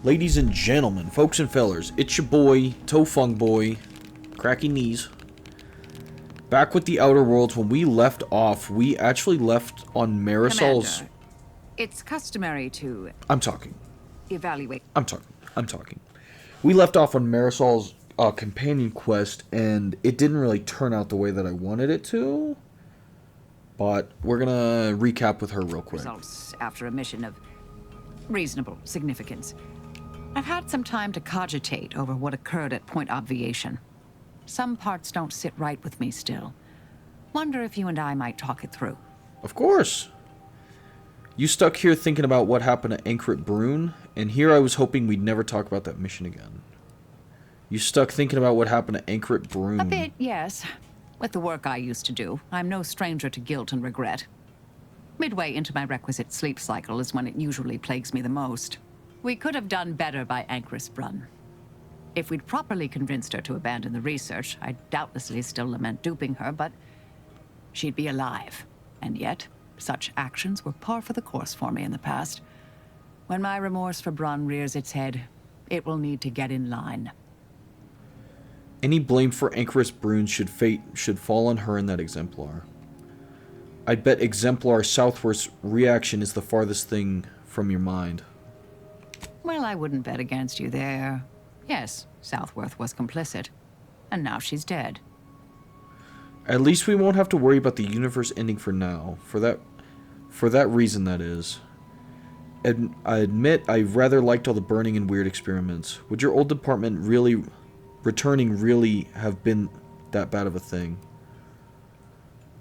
Ladies and gentlemen, folks and fellers, it's your boy, Tofung Boy, cracky knees. Back with the Outer Worlds. When we left off, we actually left on Marisol's... Commander, it's customary to... I'm talking. Evaluate... I'm talking. We left off on Marisol's companion quest, and it didn't really turn out the way that I wanted it to. But we're gonna recap with her real quick. Results after a mission of reasonable significance. I've had some time to cogitate over what occurred at Point Obviation. Some parts don't sit right with me still. Wonder if you and I might talk it through. Of course. You stuck here thinking about what happened at Ankrit Brune, and here I was hoping we'd never talk about that mission again. You stuck thinking about what happened at Ankrit Brune. A bit, yes. With the work I used to do, I'm no stranger to guilt and regret. Midway into my requisite sleep cycle is when it usually plagues me the most. We could have done better by Ankrit Brune. If we'd properly convinced her to abandon the research, I'd doubtlessly still lament duping her, but she'd be alive. And yet, such actions were par for the course for me in the past. When my remorse for Brune rears its head, it will need to get in line. Any blame for Ankrit Brune should fall on her and that Exemplar. I'd bet Exemplar Southworth's reaction is the farthest thing from your mind. Well, I wouldn't bet against you there. Yes, Southworth was complicit. And now she's dead. At least we won't have to worry about the universe ending for now. For that reason, that is. And I admit I rather liked all the burning and weird experiments. Would your old department returning really have been that bad of a thing?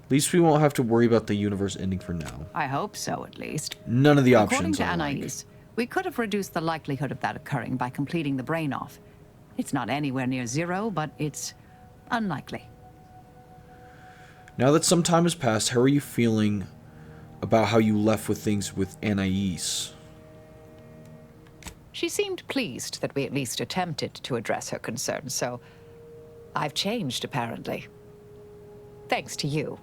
At least we won't have to worry about the universe ending for now. I hope so, at least. None of the options According to I like. Anais, we could have reduced the likelihood of that occurring by completing the brain off. It's not anywhere near zero, but it's unlikely. Now that some time has passed, how are you feeling about how you left with things with Anais? She seemed pleased that we at least attempted to address her concerns, so I've changed, apparently. Thanks to you.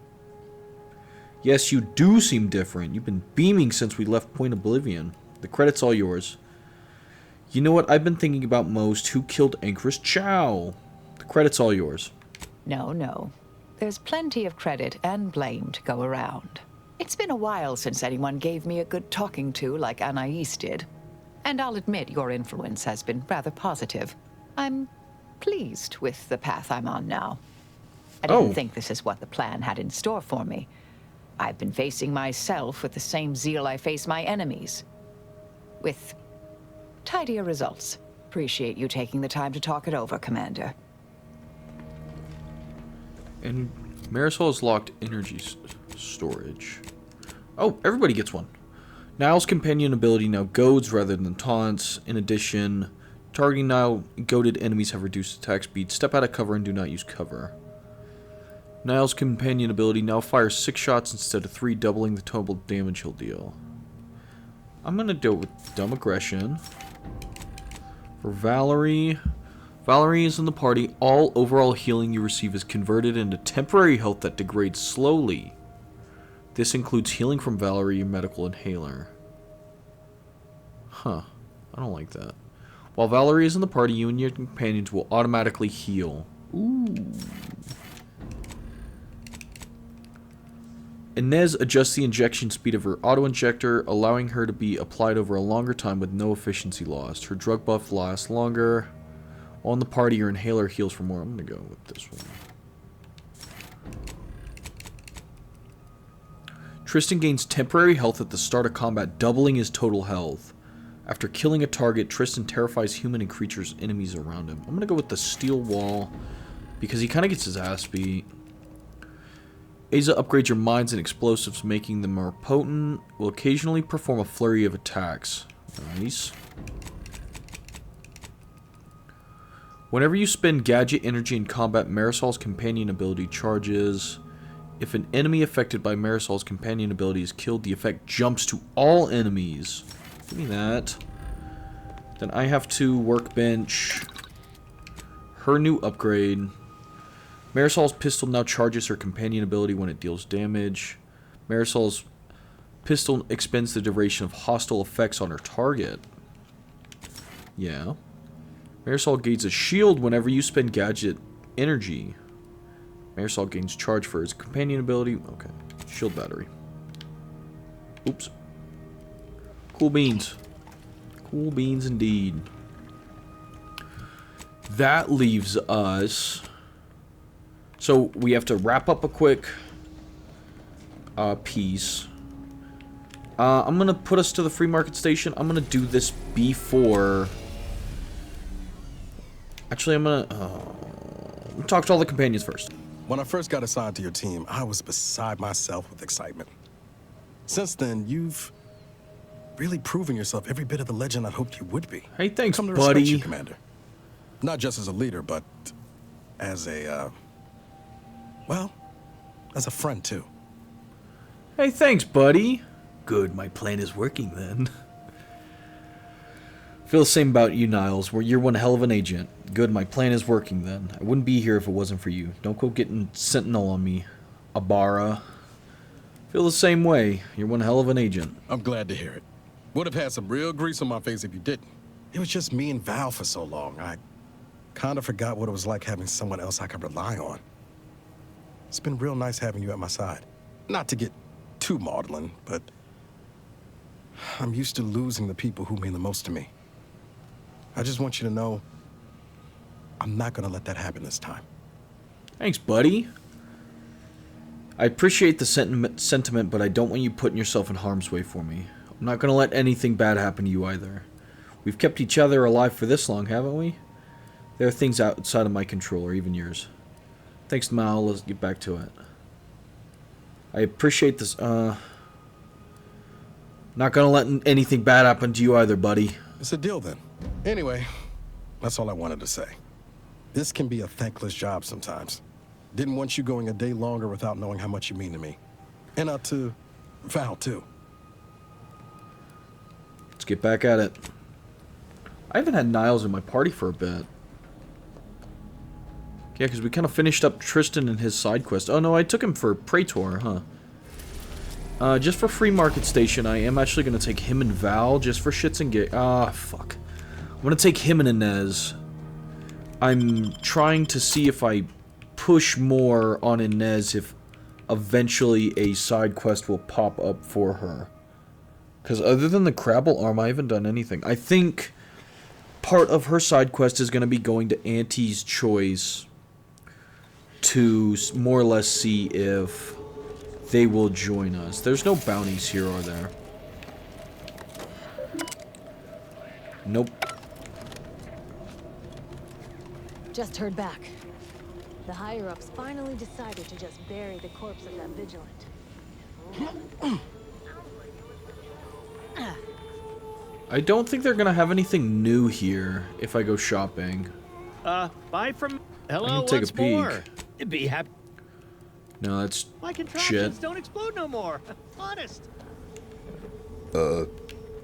Yes, you do seem different. You've been beaming since we left Point Oblivion. The credit's all yours. You know what I've been thinking about most? Who killed Ankrit Chow? The credit's all yours. No. There's plenty of credit and blame to go around. It's been a while since anyone gave me a good talking to like Anais did. And I'll admit your influence has been rather positive. I'm pleased with the path I'm on now. I didn't think this is what the plan had in store for me. I've been facing myself with the same zeal I face my enemies. With tidier results. Appreciate you taking the time to talk it over, Commander. And Marisol has locked energy storage. Oh, everybody gets one. Niall's companion ability now goads rather than taunts. In addition, targeting Niall goaded enemies have reduced attack speed. Step out of cover and do not use cover. Niall's companion ability now fires 6 shots instead of 3, doubling the total damage he'll deal. I'm gonna do it with Dumb Aggression. For Valerie. Valerie is in the party. All overall healing you receive is converted into temporary health that degrades slowly. This includes healing from Valerie, your medical inhaler. Huh. I don't like that. While Valerie is in the party, you and your companions will automatically heal. Ooh. Inez adjusts the injection speed of her auto-injector, allowing her to be applied over a longer time with no efficiency lost. Her drug buff lasts longer. On the party, your inhaler heals for more. I'm going to go with this one. Tristan gains temporary health at the start of combat, doubling his total health. After killing a target, Tristan terrifies human and creatures enemies around him. I'm going to go with the steel wall because he kind of gets his ass beat. Asa upgrades your mines and explosives, making them more potent. Will occasionally perform a flurry of attacks. Nice. Whenever you spend gadget energy in combat, Marisol's companion ability charges. If an enemy affected by Marisol's companion ability is killed, the effect jumps to all enemies. Give me that. Then I have to workbench her new upgrade. Marisol's pistol now charges her companion ability when it deals damage. Marisol's pistol expends the duration of hostile effects on her target. Yeah. Marisol gains a shield whenever you spend gadget energy. Marisol gains charge for his companion ability. Okay. Shield battery. Oops. Cool beans. Cool beans indeed. That leaves us... So, we have to wrap up a quick piece. I'm going to put us to the free market station. I'm going to do this before... Actually, I'm going to talk to all the companions first. When I first got assigned to your team, I was beside myself with excitement. Since then, you've really proven yourself every bit of the legend I hoped you would be. Hey, thanks, Come to buddy. respect you, Commander. Not just as a leader, but as a, well, as a friend, too. Hey, thanks, buddy. Good, my plan is working then. Feel the same about you, Niles, where you're one hell of an agent. Good, my plan is working then. I wouldn't be here if it wasn't for you. Don't go getting Sentinel on me, Abara. Feel the same way. You're one hell of an agent. I'm glad to hear it. Would have had some real grease on my face if you didn't. It was just me and Val for so long. I kind of forgot what it was like having someone else I could rely on. It's been real nice having you at my side. Not to get too maudlin, but I'm used to losing the people who mean the most to me. I just want you to know I'm not going to let that happen this time. Thanks, buddy. I appreciate the sentiment, but I don't want you putting yourself in harm's way for me. I'm not going to let anything bad happen to you either. We've kept each other alive for this long, haven't we? There are things outside of my control, or even yours. Thanks, Mal. Let's get back to it. I appreciate this. Not gonna let anything bad happen to you either, buddy. It's a deal then. Anyway, that's all I wanted to say. This can be a thankless job sometimes. Didn't want you going a day longer without knowing how much you mean to me. And out to Val, too. Let's get back at it. I haven't had Niles in my party for a bit. Yeah, because we kind of finished up Tristan and his side quest. Oh no, I took him for Praetor, huh? Just for free market station, I am actually going to take him and Val just for shits and gigs. Fuck. I'm going to take him and Inez. I'm trying to see if I push more on Inez if eventually a side quest will pop up for her. Because other than the Crabble arm, I haven't done anything. I think part of her side quest is going to be going to Auntie's Choice to more or less see if they will join us. There's no bounties here, are there? Nope. Just heard back. The higher-ups finally decided to just bury the corpse of that vigilant. I don't think they're gonna have anything new here if I go shopping. Bye from... Hello, I can take once a peek. more. Be happy. No, that's My contraptions shit. don't explode no more. Honest.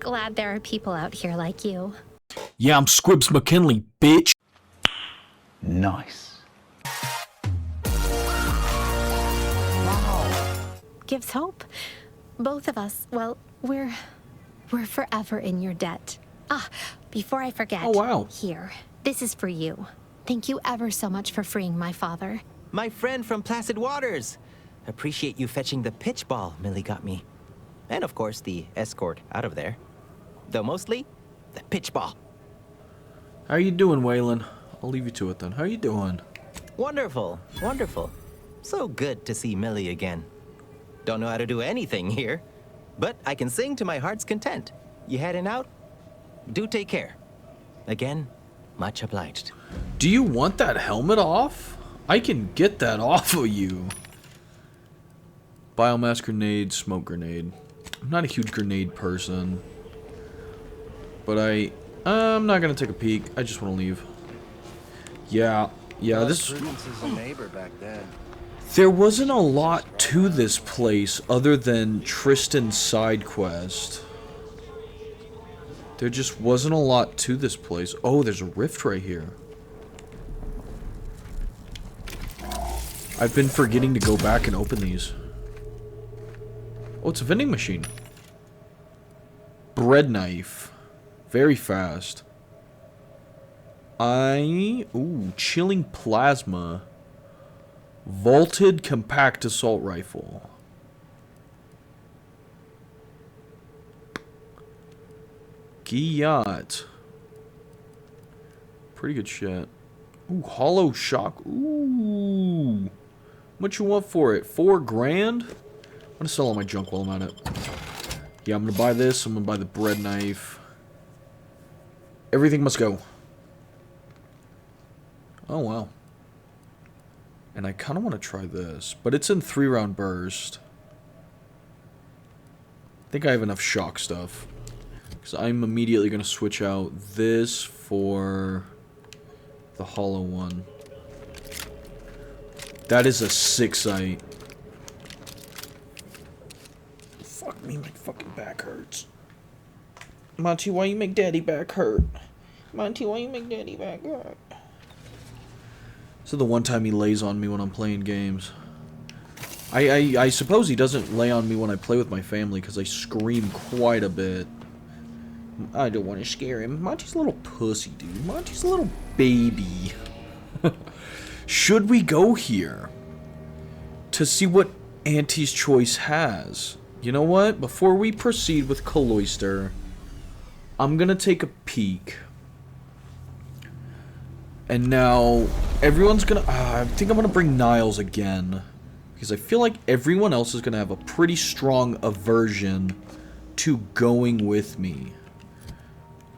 Glad there are people out here like you. Yeah, I'm Squibs McKinnley, bitch. Nice. Gives hope. Both of us, well, we're forever in your debt. Ah, before I forget. Oh, wow. Here, this is for you. Thank you ever so much for freeing my father. My friend from Placid Waters. Appreciate you fetching the pitch ball Millie got me. And of course, the escort out of there. Though mostly, the pitch ball. How you doing, Waylon? I'll leave you to it then. How you doing? Wonderful, wonderful. So good to see Millie again. Don't know how to do anything here, but I can sing to my heart's content. You heading out? Do take care. Again, much obliged. Do you want that helmet off? I can get that off of you. Biomass grenade, smoke grenade. I'm not a huge grenade person. But I'm not gonna take a peek. I just want to leave. Yeah, this... Prudence is a neighbor back then. There wasn't a lot to this place other than Tristan's side quest. There just wasn't a lot to this place. Oh, there's a rift right here. I've been forgetting to go back and open these. Oh, it's a vending machine. Bread knife. Very fast. Ooh, chilling plasma. Vaulted compact assault rifle. Giyat. Pretty good shit. Ooh, hollow shock. Ooh. What you want for it? $4 grand? I'm gonna sell all my junk while I'm at it. Yeah, I'm gonna buy this. I'm gonna buy the bread knife. Everything must go. Oh, wow. And I kind of want to try this, but it's in 3-round burst. I think I have enough shock stuff. Because I'm immediately going to switch out this for the hollow one. That is a 6-sight. Fuck me, my fucking back hurts. Monty, why you make daddy back hurt? Monty, why you make daddy back hurt? So the one time he lays on me when I'm playing games. I suppose he doesn't lay on me when I play with my family because I scream quite a bit. I don't want to scare him. Monty's a little pussy, dude. Monty's a little baby. Should we go here to see what Auntie's Choice has? You know what? Before we proceed with Cloister, I'm gonna take a peek. And now, everyone's gonna... I think I'm gonna bring Niles again. Because I feel like everyone else is gonna have a pretty strong aversion to going with me.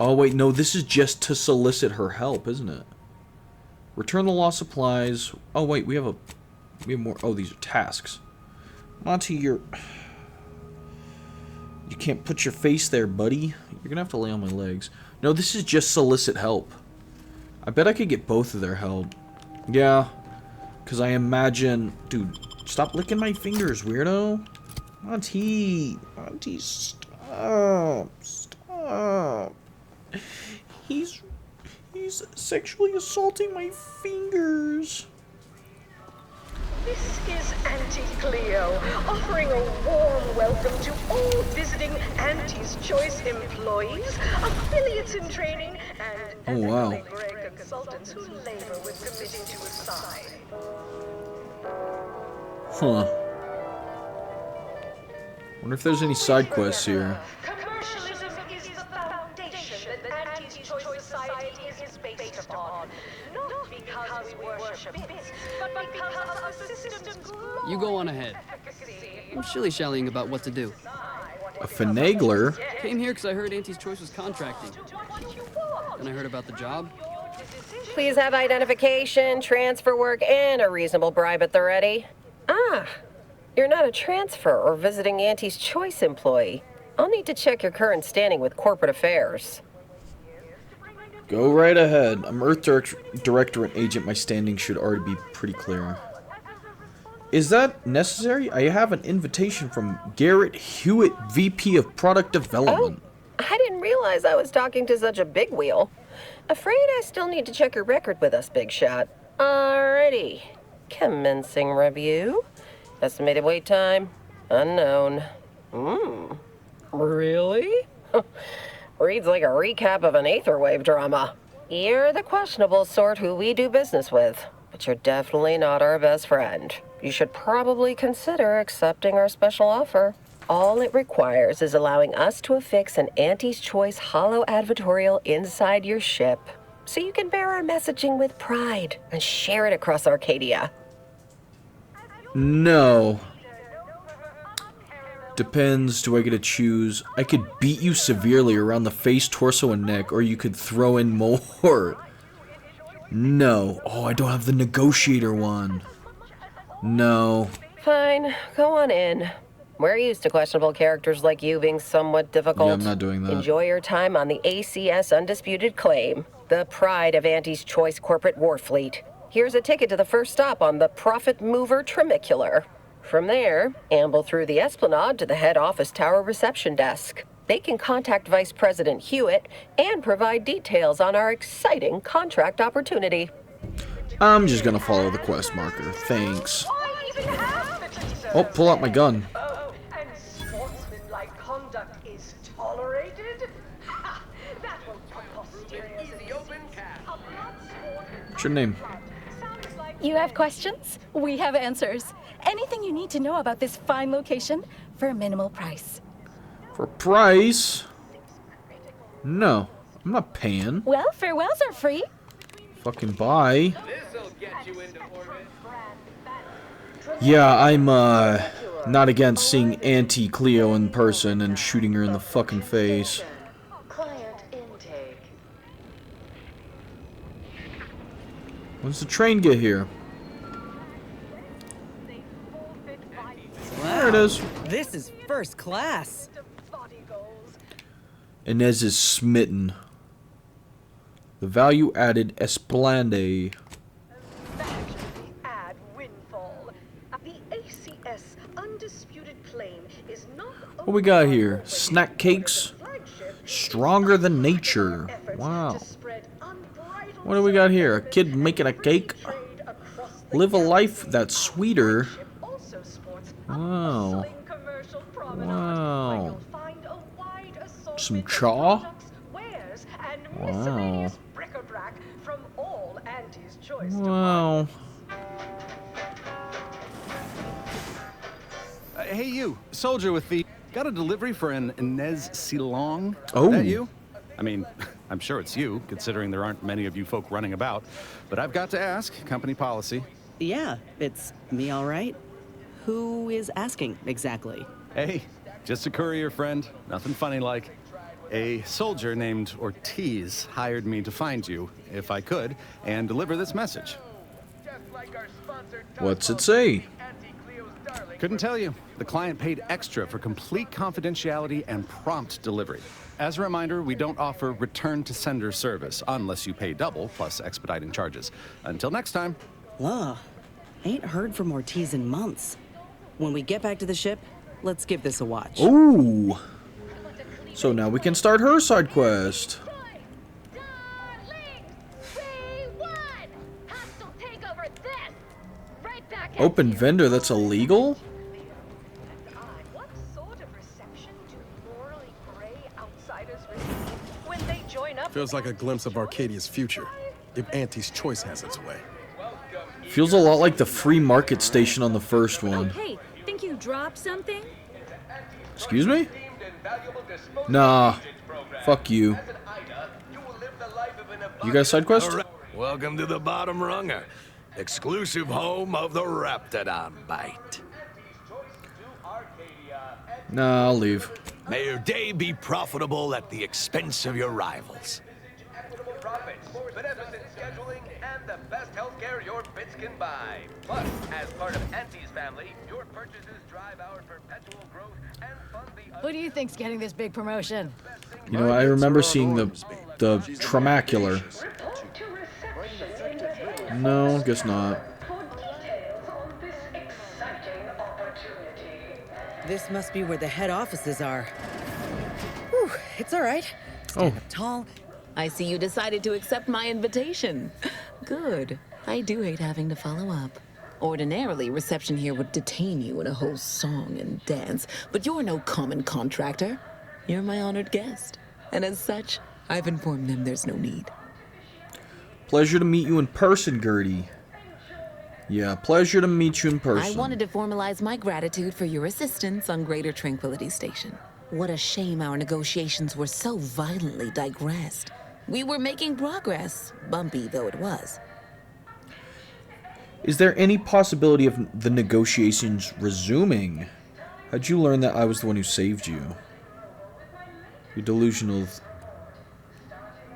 Oh, wait, no, this is just to solicit her help, isn't it? Return the lost supplies. Oh, wait, we have more... Oh, these are tasks. Monty, you can't put your face there, buddy. You're gonna have to lay on my legs. No, this is just solicit help. I bet I could get both of their help. Yeah. Because I imagine... Dude, stop licking my fingers, weirdo. Auntie. Auntie, stop. Stop. He's sexually assaulting my fingers. This is Auntie Cleo, offering a warm welcome to all visiting Auntie's Choice employees, affiliates in training, and ethically gray consultants who labor with committing to a side. Huh. Wonder if there's any side quests here. Commercialism is the foundation that Auntie's Choice Society is based upon. Not because we worship bits, but because of the system's glorious You go on ahead. efficacy. I'm shilly-shallying about what to do. A finagler? Came here because I heard Auntie's Choice was contracting. And I heard about the job. Please have identification, transfer work, and a reasonable bribe at the ready. Ah, you're not a transfer or visiting Auntie's Choice employee. I'll need to check your current standing with corporate affairs. Go right ahead. I'm Earth Directorate agent. My standing should already be pretty clear. Is that necessary? I have an invitation from Garrett Hewitt, VP of Product Development. Oh, I didn't realize I was talking to such a big wheel. Afraid I still need to check your record with us, big shot. Alrighty. Commencing review. Estimated wait time, unknown. Really? Reads like a recap of an Aetherwave drama. You're the questionable sort who we do business with, but you're definitely not our best friend. You should probably consider accepting our special offer. All it requires is allowing us to affix an Auntie's Choice holo advertorial inside your ship, so you can bear our messaging with pride and share it across Arcadia. No. Depends. Do I get to choose? I could beat you severely around the face, torso, and neck, or you could throw in more. No. Oh, I don't have the negotiator one. No. Fine, go on in. We're used to questionable characters like you being somewhat difficult. Yeah, I'm not doing that. Enjoy your time on the ACS Undisputed Claim, the pride of Auntie's Choice corporate war fleet. Here's a ticket to the first stop on the Profit Mover Trimicular. From there, amble through the Esplanade to the head office tower reception desk. They can contact Vice President Hewitt and provide details on our exciting contract opportunity. I'm just gonna follow the quest marker. Thanks. Oh, pull out my gun. Oh, and sportsmanlike conduct is tolerated? That won't preposterous. Easy open cap. What's your name? You have questions? We have answers. Anything you need to know about this fine location for a minimal price. For price? No, I'm not paying. Well, farewells are free. Fucking buy. Yeah, I'm not against seeing Auntie Cleo in person and shooting her in the fucking face. When's the train get here? There it is. This is first class. Inez is smitten. The value added Esplanade. Add windfall. The ACS Undisputed Claim is not. What we got here? Snack cakes? Stronger than nature. Wow. What do we got here? A kid making a cake? Live a life that's sweeter. Wow. Wow. Some chaw? Wow. Wow. Hey, you, soldier with the... Got a delivery for an Inez Silong? Oh. That you? I mean, I'm sure it's you, considering there aren't many of you folk running about. But I've got to ask, company policy. Yeah, it's me all right. Who is asking, exactly? Hey, just a courier friend. Nothing funny like. A soldier named Ortiz hired me to find you, if I could, and deliver this message. What's it say? Couldn't tell you. The client paid extra for complete confidentiality and prompt delivery. As a reminder, we don't offer return to sender service unless you pay double plus expediting charges. Until next time. Law, ain't heard from Ortiz in months. When we get back to the ship, let's give this a watch. Ooh. So now we can start her side quest. Open vendor, that's illegal? Feels like a glimpse of Arcadia's future, if Auntie's choice has its way. Feels a lot like the free market station on the first one. Hey, think you dropped something? Excuse me? Nah. Fuck you. You got a side quest? Right. Welcome to the bottom runger. Exclusive home of the Raptidon Bite. Nah, I'll leave. May your day be profitable at the expense of your rivals. Beneficent scheduling and the best healthcare your bits can buy. Plus, as part of Auntie's family, your purchases drive our perpetual growth and fund the... Who do you think's getting this big promotion? You know, I remember seeing the Tramacular. No, guess not. This must be where the head offices are. Whew, it's all right. Stand up tall. I see you decided to accept my invitation. Good. I do hate having to follow up. Ordinarily, reception here would detain you in a whole song and dance, but you're no common contractor. You're my honored guest. And as such, I've informed them there's no need. Pleasure to meet you in person, Gertie. Yeah, pleasure to meet you in person. I wanted to formalize my gratitude for your assistance on Greater Tranquility Station. What a shame our negotiations were so violently digressed. We were making progress, bumpy though it was. Is there any possibility of the negotiations resuming? How'd you learn that I was the one who saved you? You're delusional.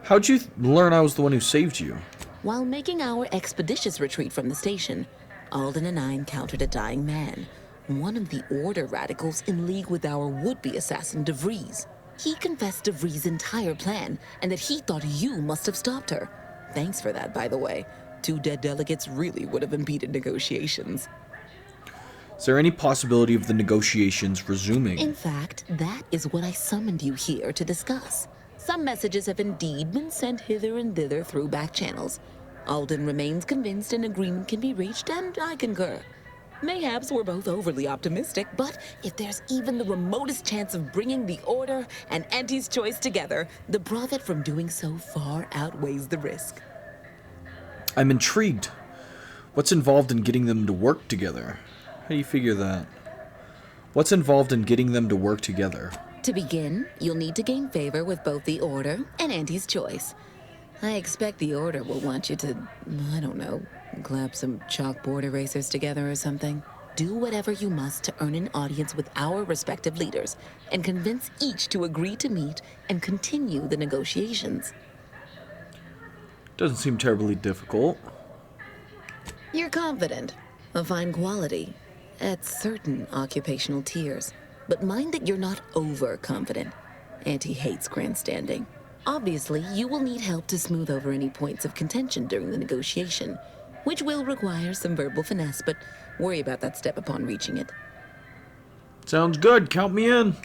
How'd you learn I was the one who saved you? While making our expeditious retreat from the station, Alden and I encountered a dying man. One of the Order radicals in league with our would-be assassin, DeVries. He confessed DeVries' entire plan, and that he thought you must have stopped her. Thanks for that, by the way. 2 dead delegates really would have impeded negotiations. Is there any possibility of the negotiations resuming? In fact, that is what I summoned you here to discuss. Some messages have indeed been sent hither and thither through back channels. Alden remains convinced an agreement can be reached, and I concur. Mayhaps we're both overly optimistic, but if there's even the remotest chance of bringing the Order and Auntie's choice together, the profit from doing so far outweighs the risk. I'm intrigued. What's involved in getting them to work together? How do you figure that? What's involved in getting them to work together? To begin, you'll need to gain favor with both the Order and Auntie's Choice. I expect the Order will want you to, I don't know, clap some chalkboard erasers together or something. Do whatever you must to earn an audience with our respective leaders and convince each to agree to meet and continue the negotiations. Doesn't seem terribly difficult. You're confident, a fine quality, at certain occupational tiers. But mind that you're not overconfident. Auntie hates grandstanding. Obviously, you will need help to smooth over any points of contention during the negotiation, which will require some verbal finesse, but worry about that step upon reaching it. Sounds good. Count me in.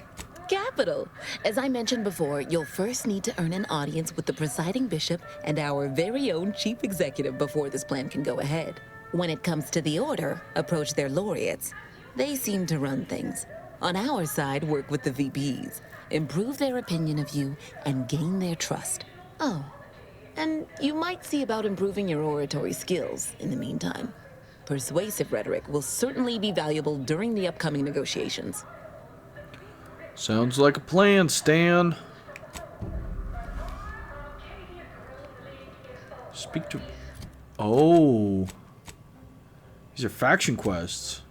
Capital! As I mentioned before, you'll first need to earn an audience with the presiding bishop and our very own chief executive before this plan can go ahead. When it comes to the Order, approach their laureates. They seem to run things. On our side, work with the VPs, improve their opinion of you, and gain their trust. Oh, and you might see about improving your oratory skills in the meantime. Persuasive rhetoric will certainly be valuable during the upcoming negotiations. Sounds like a plan, Stan. Speak to... Oh. These are faction quests.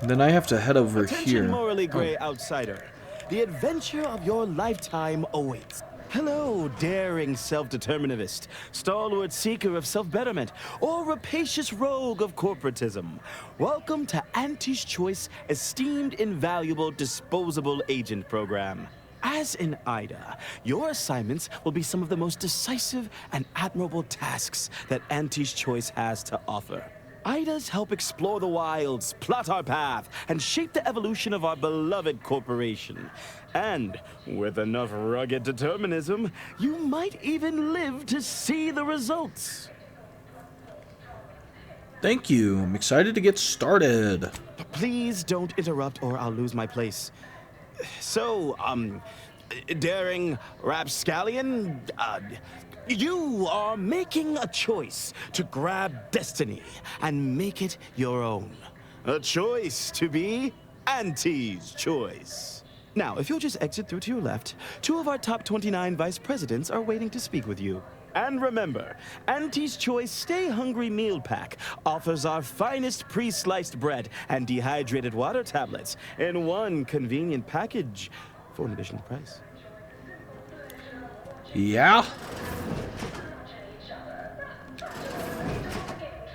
Then I have to head over Attention, here. morally gray outsider. The adventure of your lifetime awaits. Hello, daring self-determinativist, stalwart seeker of self-betterment, or rapacious rogue of corporatism. Welcome to Auntie's Choice Esteemed Invaluable Disposable Agent Program. As in Ida, your assignments will be some of the most decisive and admirable tasks that Auntie's Choice has to offer. Idas help explore the wilds, plot our path, and shape the evolution of our beloved corporation. And with enough rugged determinism, you might even live to see the results. Thank you. I'm excited to get started. Please don't interrupt or I'll lose my place. So, daring rapscallion, you are making a choice to grab destiny and make it your own. A choice to be Auntie's Choice. Now, if you'll just exit through to your left, 2 of our top 29 vice presidents are waiting to speak with you. And remember, Auntie's Choice Stay Hungry Meal Pack offers our finest pre-sliced bread and dehydrated water tablets in one convenient package for an additional price. Yeah?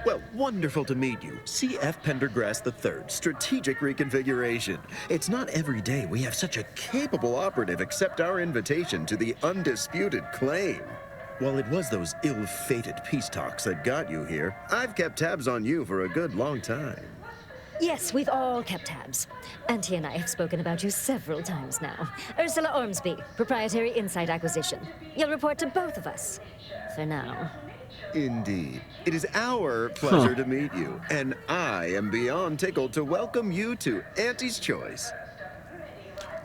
Well, wonderful to meet you. C.F. Pendergrass III, Strategic Reconfiguration. It's not every day we have such a capable operative accept our invitation to the Undisputed Claim. While it was those ill-fated peace talks that got you here, I've kept tabs on you for a good long time. Yes, we've all kept tabs. Auntie and I have spoken about you several times now. Ursula Ormsby, Proprietary Insight Acquisition. You'll report to both of us. For now. Indeed. It is our pleasure to meet you, and I am beyond tickled to welcome you to Auntie's Choice.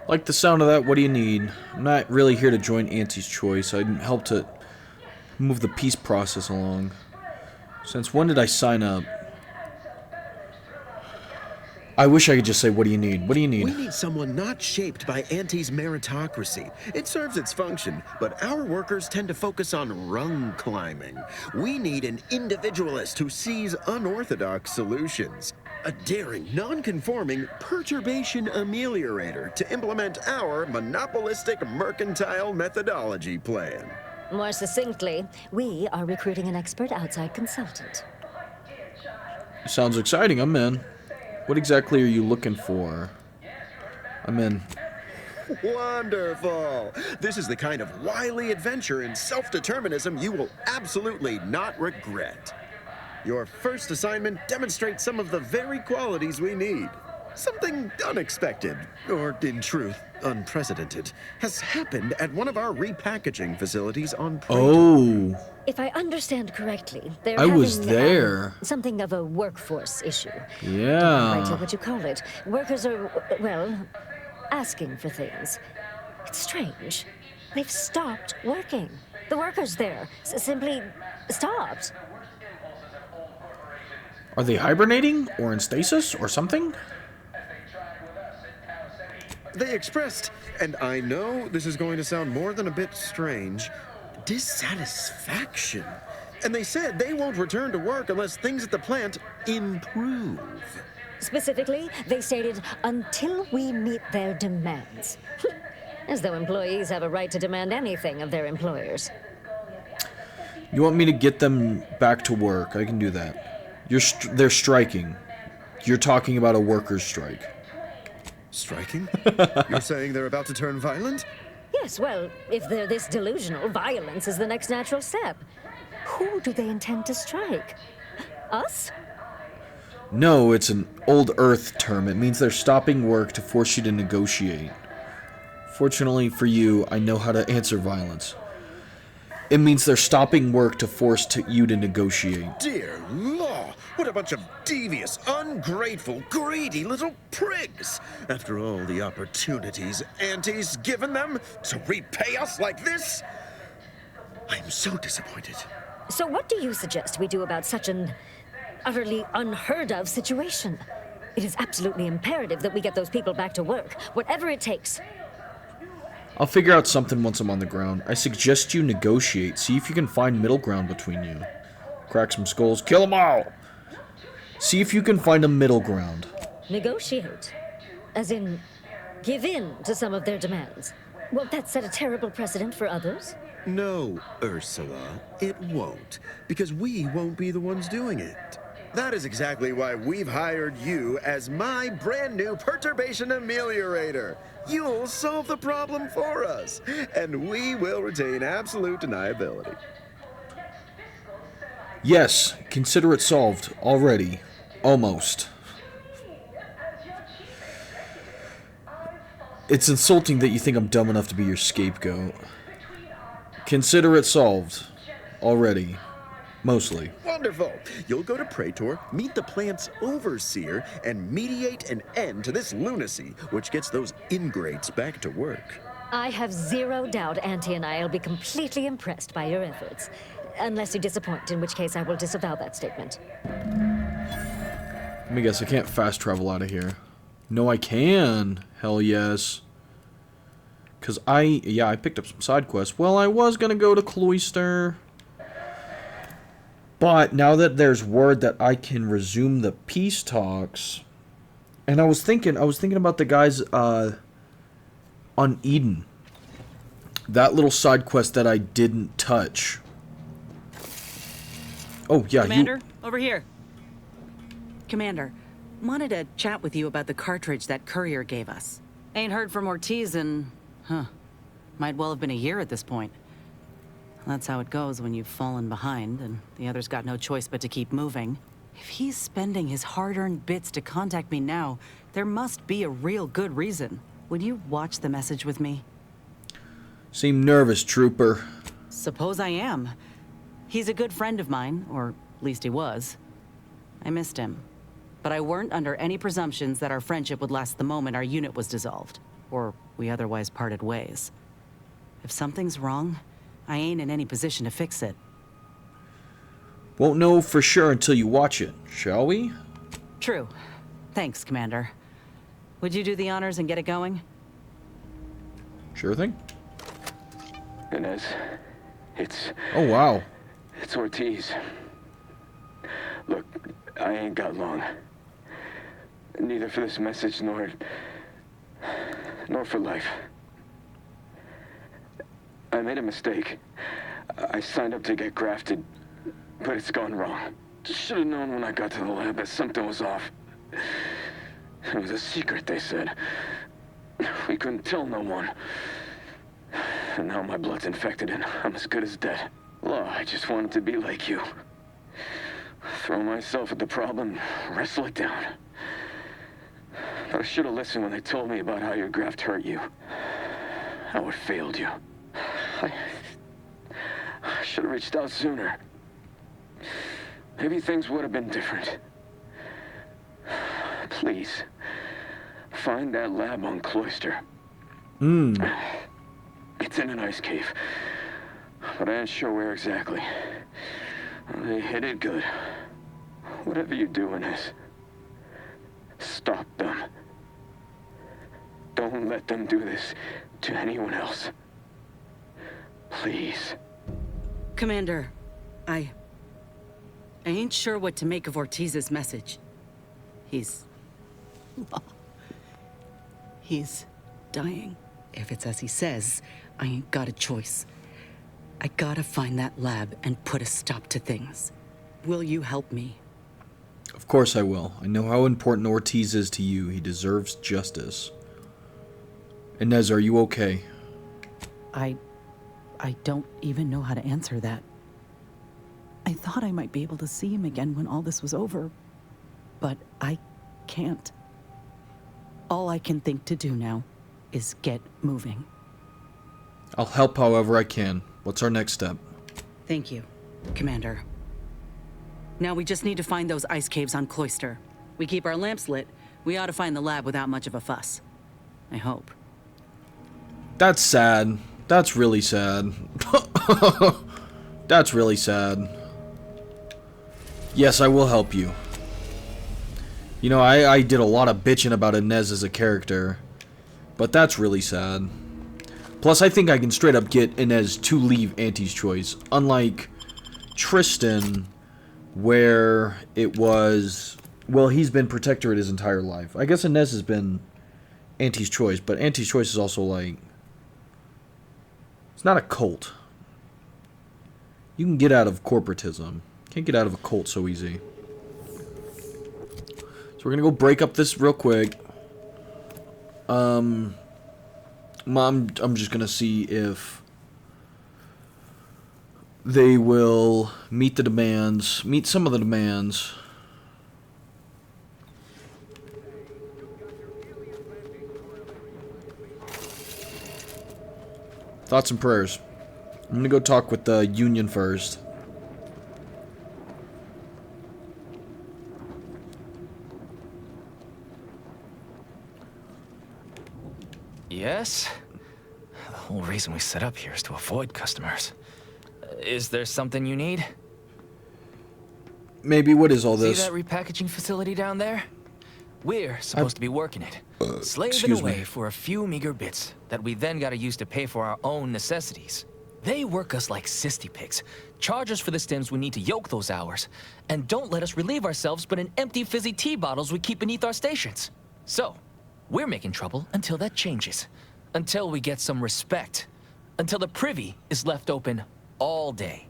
Like the sound of that. What do you need? I'm not really here to join Auntie's Choice. I help to move the peace process along. Since when did I sign up? I wish I could just say, what do you need? What do you need? We need someone not shaped by Auntie's meritocracy. It serves its function, but our workers tend to focus on rung climbing. We need an individualist who sees unorthodox solutions. A daring, non-conforming perturbation ameliorator to implement our monopolistic mercantile methodology plan. More succinctly, we are recruiting an expert outside consultant. Sounds exciting. I'm in. What exactly are you looking for? I'm in. Wonderful! This is the kind of wily adventure in self-determinism you will absolutely not regret. Your first assignment demonstrates some of the very qualities we need. Something unexpected, or in truth, unprecedented, has happened at one of our repackaging facilities on Oh. If I understand correctly, they're I was having, there. something of a workforce issue. Yeah. Don't quite know what you call it. Workers are, well, asking for things. It's strange. They've stopped working. The workers there simply stopped. Are they hibernating or in stasis or something? They expressed, and I know this is going to sound more than a bit strange, dissatisfaction. And they said they won't return to work unless things at the plant improve. Specifically, they stated, until we meet their demands. As though employees have a right to demand anything of their employers. You want me to get them back to work? I can do that. They're striking. You're talking about a workers' strike. Striking? You're saying they're about to turn violent? Yes, well, if they're this delusional, violence is the next natural step. Who do they intend to strike? Us? No, it's an old Earth term. It means they're stopping work to force you to negotiate. Fortunately for you, I know how to answer violence. It means they're stopping work to force you to negotiate. Dear law, what a bunch of devious, ungrateful, greedy little prigs! After all the opportunities Auntie's given them to repay us like this, I'm so disappointed. So what do you suggest we do about such an utterly unheard of situation? It is absolutely imperative that we get those people back to work, whatever it takes. I'll figure out something once I'm on the ground. I suggest you negotiate. See if you can find middle ground between you. Crack some skulls. Kill them all! See if you can find a middle ground. Negotiate? As in, give in to some of their demands? Won't that set a terrible precedent for others? No, Ursula, it won't. Because we won't be the ones doing it. That is exactly why we've hired you as my brand new perturbation ameliorator. You'll solve the problem for us, and we will retain absolute deniability. Yes, consider it solved. Already. Almost. It's insulting that you think I'm dumb enough to be your scapegoat. Consider it solved. Already. Mostly. Wonderful! You'll go to Praetor, meet the plant's overseer, and mediate an end to this lunacy, which gets those ingrates back to work. I have zero doubt Auntie and I will be completely impressed by your efforts. Unless you disappoint, in which case I will disavow that statement. Let me guess, I can't fast travel out of here. No, I can. Hell yes. Because I picked up some side quests. Well, I was going to go to Cloister. But now that there's word that I can resume the peace talks, and I was thinking about the guys on Eden. That little side quest that I didn't touch. Oh yeah, Commander, over here. Commander, wanted to chat with you about the cartridge that courier gave us. Ain't heard from Ortiz in, might well have been a year at this point. That's how it goes when you've fallen behind, and the others got no choice but to keep moving. If he's spending his hard-earned bits to contact me now, there must be a real good reason. Would you watch the message with me? Seem nervous, trooper. Suppose I am. He's a good friend of mine, or at least he was. I missed him. But I weren't under any presumptions that our friendship would last the moment our unit was dissolved, or we otherwise parted ways. If something's wrong, I ain't in any position to fix it. Won't know for sure until you watch it, shall we? True. Thanks, Commander. Would you do the honors and get it going? Sure thing. Inez, it's... Oh, wow. It's Ortiz. Look, I ain't got long. Neither for this message nor for life. I made a mistake. I signed up to get grafted, but it's gone wrong. Should have known when I got to the lab that something was off. It was a secret, they said. We couldn't tell no one. And now my blood's infected and I'm as good as dead. Law, I just wanted to be like you. Throw myself at the problem, wrestle it down. But I should have listened when they told me about how your graft hurt you. How it failed you. I should have reached out sooner. Maybe things would have been different. Please, find that lab on Cloister. It's in an ice cave. But I ain't sure where exactly. They hit it good. Whatever you're doing is... stop them. Don't let them do this to anyone else. Please. Commander, I ain't sure what to make of Ortiz's message. He's dying. If it's as he says, I ain't got a choice. I gotta find that lab and put a stop to things. Will you help me? Of course I will. I know how important Ortiz is to you. He deserves justice. Inez, are you okay? I don't even know how to answer that. I thought I might be able to see him again when all this was over, but I can't. All I can think to do now is get moving. I'll help however I can. What's our next step? Thank you, Commander. Now we just need to find those ice caves on Cloister. We keep our lamps lit, we ought to find the lab without much of a fuss. I hope. That's sad. That's really sad. That's really sad. Yes, I will help you. You know, I did a lot of bitching about Inez as a character, but that's really sad. Plus, I think I can straight up get Inez to leave Auntie's choice, unlike Tristan, where it was, well, he's been protectorate his entire life. I guess Inez has been Auntie's choice, but Auntie's choice is also like, it's not a cult. You can get out of corporatism. Can't get out of a cult so easy. So we're gonna go break up this real quick. I'm just gonna see if they will meet the demands, meet some of the demands. Thoughts and prayers. I'm gonna go talk with the union first. Yes? The whole reason we set up here is to avoid customers. Is there something you need? Maybe. What is all this? See that repackaging facility down there? We're supposed to be working it. Slaving excuse away me. for a few meager bits that we then gotta use to pay for our own necessities. They work us like sissy pigs, charge us for the stims we need to yoke those hours, and don't let us relieve ourselves but in empty fizzy tea bottles we keep beneath our stations. So, we're making trouble until that changes. Until we get some respect. Until the privy is left open all day.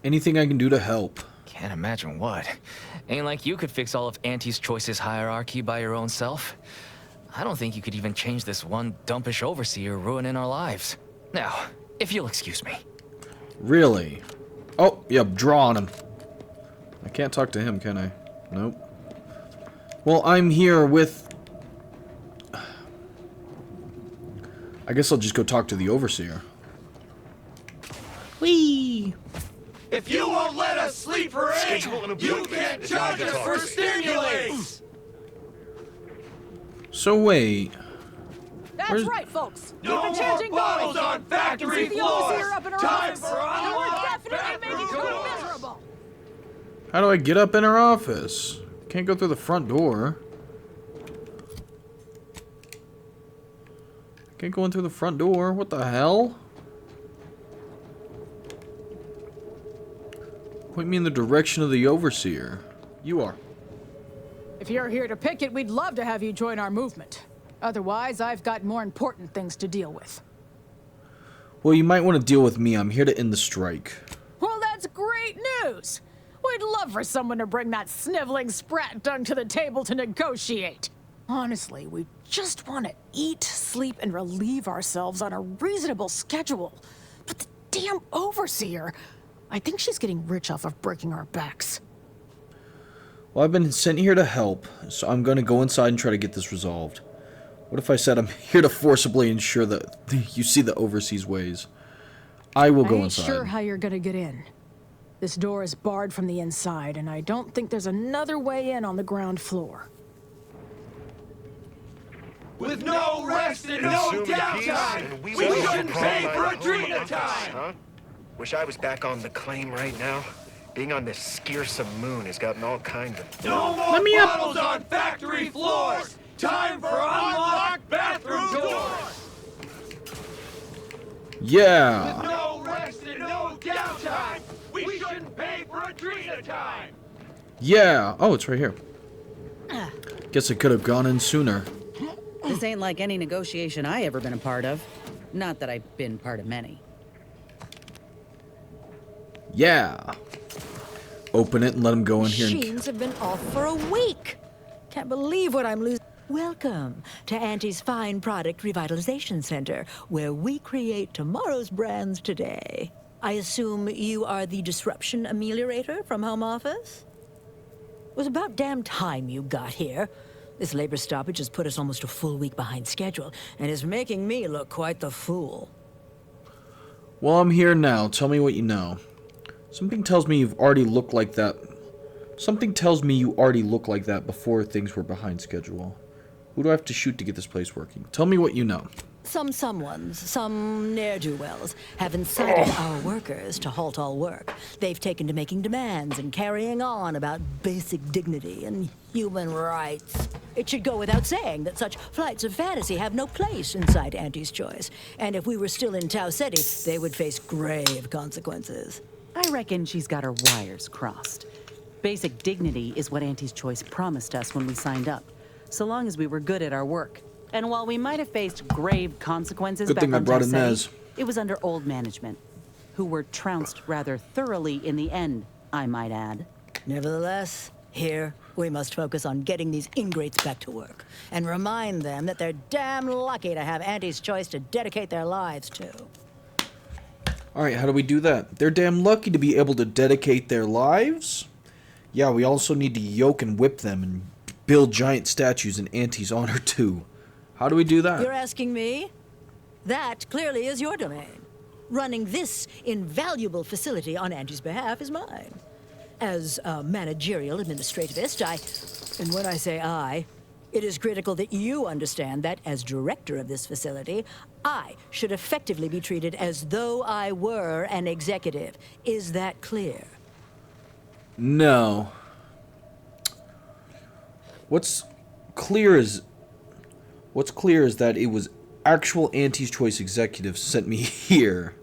Anything I can do to help? Can't imagine what. Ain't like you could fix all of Auntie's Choice's hierarchy by your own self. I don't think you could even change this one dumpish overseer ruining our lives. Now, if you'll excuse me. Really? Oh, yep, draw on him. I can't talk to him, can I? Nope. Well, I'm here with... I guess I'll just go talk to the overseer. Whee! If you won't let us sleep for 8, you can't charge us for stimulates! So wait. That's right, folks. No Keep the changing more bottles going. on factory I can see the overseer floors. up in her Time office. for And we're unlocked definitely making her miserable. How do I get up in her office? Can't go through the front door. Can't go in through the front door. What the hell? Point me in the direction of the overseer. You are. If you're here to picket, we'd love to have you join our movement. Otherwise, I've got more important things to deal with. Well, you might want to deal with me. I'm here to end the strike. Well, that's great news. We'd love for someone to bring that sniveling sprat dung to the table to negotiate. Honestly, we just want to eat, sleep, and relieve ourselves on a reasonable schedule. But the damn overseer, I think she's getting rich off of breaking our backs. Well, I've been sent here to help, so I'm going to go inside and try to get this resolved. What if I said I'm here to forcibly ensure that you see the overseas ways? I will go inside. I ain't sure how you're gonna get in. This door is barred from the inside, and I don't think there's another way in on the ground floor. with no rest and no downtime. We shouldn't pay for a drink at a time. Huh? Wish I was back on the claim right now. Being on this scarce moon has gotten all kinds of... No more bottles on factory floors. Time for unlocked bathroom doors. Yeah. With no rest and no downtime. We shouldn't pay for a drink at a time. Yeah. Oh, it's right here. Guess I could have gone in sooner. This ain't like any negotiation I ever been a part of. Not that I've been part of many. Yeah. Open it and let him go in here. Machines have been off for a week. Can't believe what I'm losing. Welcome to Auntie's Fine Product Revitalization Center, where we create tomorrow's brands today. I assume you are the disruption ameliorator from home office? It was about damn time you got here. This labor stoppage has put us almost a full week behind schedule, and is making me look quite the fool. Well, I'm here now. Tell me what you know. Something tells me you've already looked like that. Something tells me you already looked like that before things were behind schedule. Who do I have to shoot to get this place working? Tell me what you know. Some ne'er-do-wells, have incited our workers to halt all work. They've taken to making demands and carrying on about basic dignity and human rights. It should go without saying that such flights of fantasy have no place inside Auntie's Choice. And if we were still in Tau City, they would face grave consequences. I reckon she's got her wires crossed. Basic dignity is what Auntie's Choice promised us when we signed up, so long as we were good at our work. And while we might have faced grave consequences Good back thing I on brought Tau in Ceti, Nez. it was under old management, who were trounced rather thoroughly in the end, I might add. Nevertheless, here, we must focus on getting these ingrates back to work, and remind them that they're damn lucky to have Auntie's Choice to dedicate their lives to. Alright, how do we do that? They're damn lucky to be able to dedicate their lives? Yeah, we also need to yoke and whip them and build giant statues in Auntie's honor too. How do we do that? You're asking me? That clearly is your domain. Running this invaluable facility on Auntie's behalf is mine. As a managerial administrativist, and when I say I, it is critical that you understand that as director of this facility, I should effectively be treated as though I were an executive. Is that clear? No. What's clear is that it was actual Auntie's Choice executives sent me here.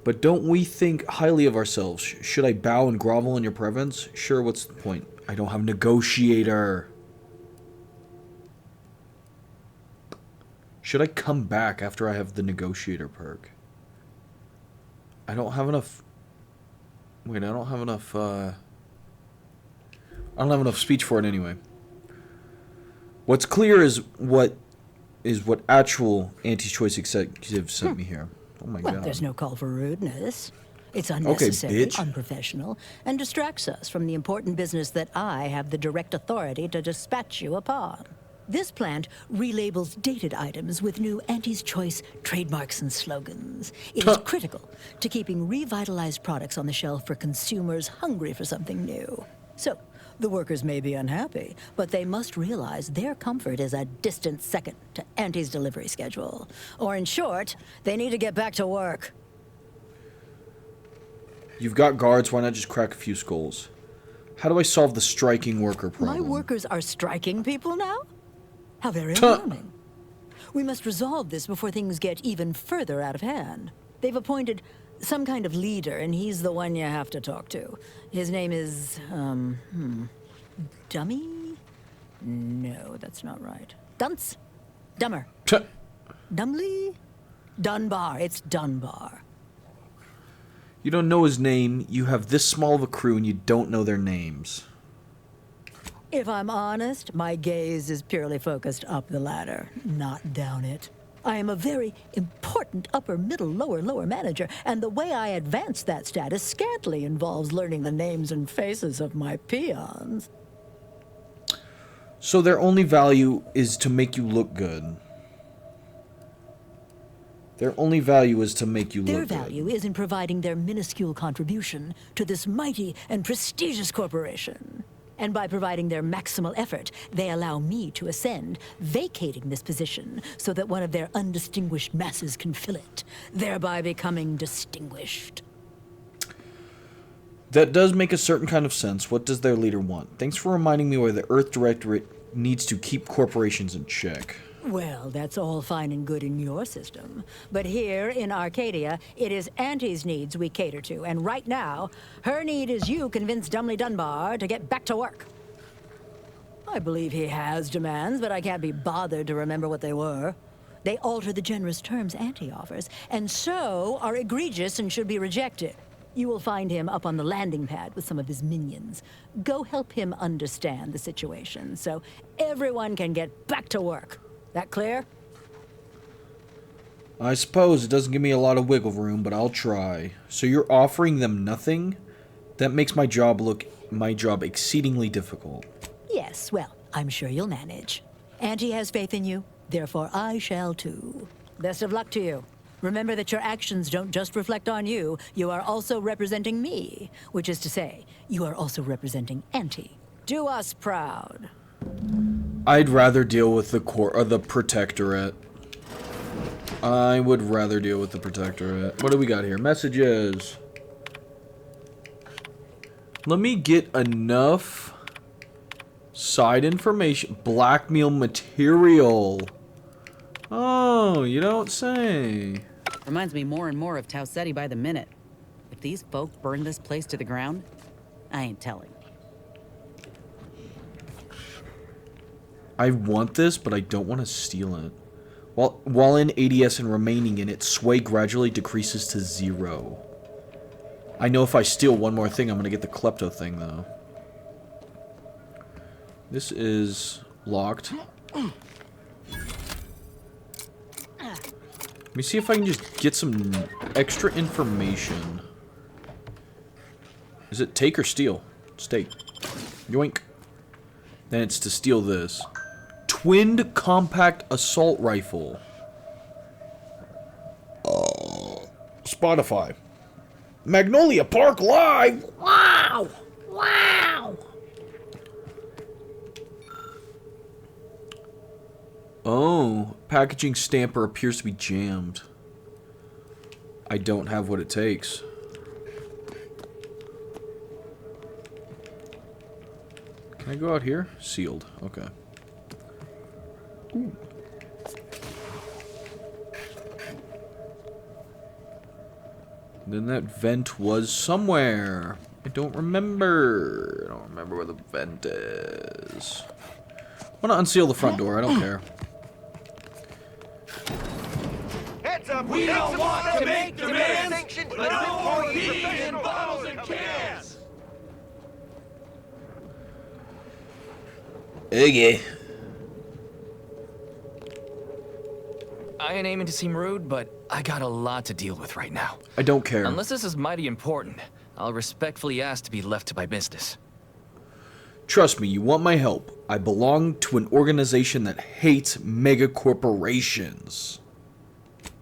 But don't we think highly of ourselves? Should I bow and grovel in your presence? Sure, what's the point? I don't have a negotiator. Should I come back after I have the negotiator perk? I don't have enough... Wait, I don't have enough, I don't have enough speech for it anyway. What's clear is what actual Auntie's Choice executives sent me here. Oh my god. There's no call for rudeness. It's unnecessary, bitch. unprofessional, and distracts us from the important business that I have the direct authority to dispatch you upon. This plant relabels dated items with new Auntie's Choice trademarks and slogans. It is critical to keeping revitalized products on the shelf for consumers hungry for something new. So, the workers may be unhappy, but they must realize their comfort is a distant second to Auntie's delivery schedule. Or in short, they need to get back to work. You've got guards, why not just crack a few skulls? How do I solve the striking worker problem? My workers are striking people now? How very alarming. We must resolve this before things get even further out of hand. They've appointed some kind of leader, and he's the one you have to talk to. His name is, Dummy? No, that's not right. Dunce? Dummer. Dumley? Dunbar. It's Dunbar. You don't know his name, you have this small of a crew, and you don't know their names. If I'm honest, my gaze is purely focused up the ladder, not down it. I am a very important upper, middle, lower manager, and the way I advance that status scantily involves learning the names and faces of my peons. So their only value is to make you look good. Their only value is to make you look good. Their value is in providing their minuscule contribution to this mighty and prestigious corporation. And by providing their maximal effort, they allow me to ascend, vacating this position so that one of their undistinguished masses can fill it, thereby becoming distinguished. That does make a certain kind of sense. What does their leader want? Thanks for reminding me why the Earth Directorate needs to keep corporations in check. Well, that's all fine and good in your system. But here in Arcadia, it is Auntie's needs we cater to. And right now, her need is you convince Dumley Dunbar to get back to work. I believe he has demands, but I can't be bothered to remember what they were. They alter the generous terms Auntie offers, and so are egregious and should be rejected. You will find him up on the landing pad with some of his minions. Go help him understand the situation so everyone can get back to work. That clear? I suppose it doesn't give me a lot of wiggle room, but I'll try. So you're offering them nothing? That makes my job exceedingly difficult. Yes, well, I'm sure you'll manage. Auntie has faith in you, therefore I shall too. Best of luck to you. Remember that your actions don't just reflect on you, you are also representing me. Which is to say, you are also representing Auntie. Do us proud. I'd rather deal with the Protectorate. I would rather deal with the Protectorate. What do we got here? Messages. Let me get enough side information. Blackmail material. Oh, you don't say. Reminds me more and more of Tau Ceti by the minute. If these folk burn this place to the ground, I ain't telling. I want this, but I don't want to steal it. While in ADS and remaining in it, sway gradually decreases to 0. I know if I steal one more thing, I'm going to get the klepto thing, though. This is locked. Let me see if I can just get some extra information. Is it take or steal? It's take. Yoink. Then it's to steal this. Twinned compact assault rifle. Spotify. Magnolia Park Live! Wow! Wow! Oh, packaging stamper appears to be jammed. I don't have what it takes. Can I go out here? Sealed. Okay. Ooh. Then that vent was somewhere. I don't remember. I don't remember where the vent is. I want to unseal the front door. I don't care. Heads up, we don't want to make demands, but no heat in bottles and cans. Okay. I ain't aiming to seem rude, but I got a lot to deal with right now. I don't care. Unless this is mighty important, I'll respectfully ask to be left to my business. Trust me, you want my help. I belong to an organization that hates mega corporations.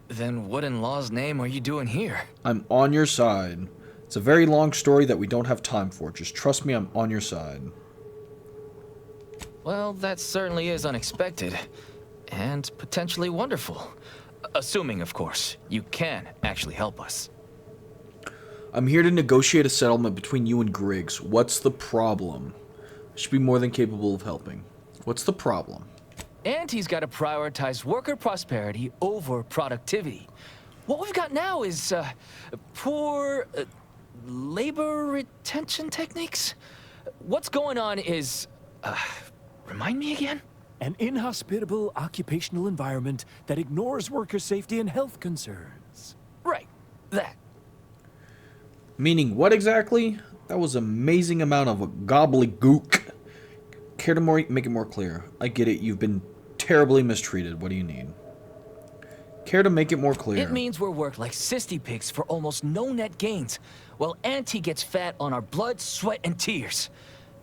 Then what in law's name are you doing here? I'm on your side. It's a very long story that we don't have time for. Just trust me, I'm on your side. Well, that certainly is unexpected. And potentially wonderful. Assuming, of course, you can actually help us. I'm here to negotiate a settlement between you and Griggs. What's the problem? I should be more than capable of helping. What's the problem? Auntie's got to prioritize worker prosperity over productivity. What we've got now is poor labor retention techniques. What's going on is... remind me again? An inhospitable occupational environment that ignores worker safety and health concerns. Right, that. Meaning what exactly? That was an amazing amount of gobbledygook. Care to make it more clear? I get it, you've been terribly mistreated. What do you need? Care to make it more clear? It means we're worked like sissy pigs for almost no net gains, while Auntie gets fat on our blood, sweat, and tears.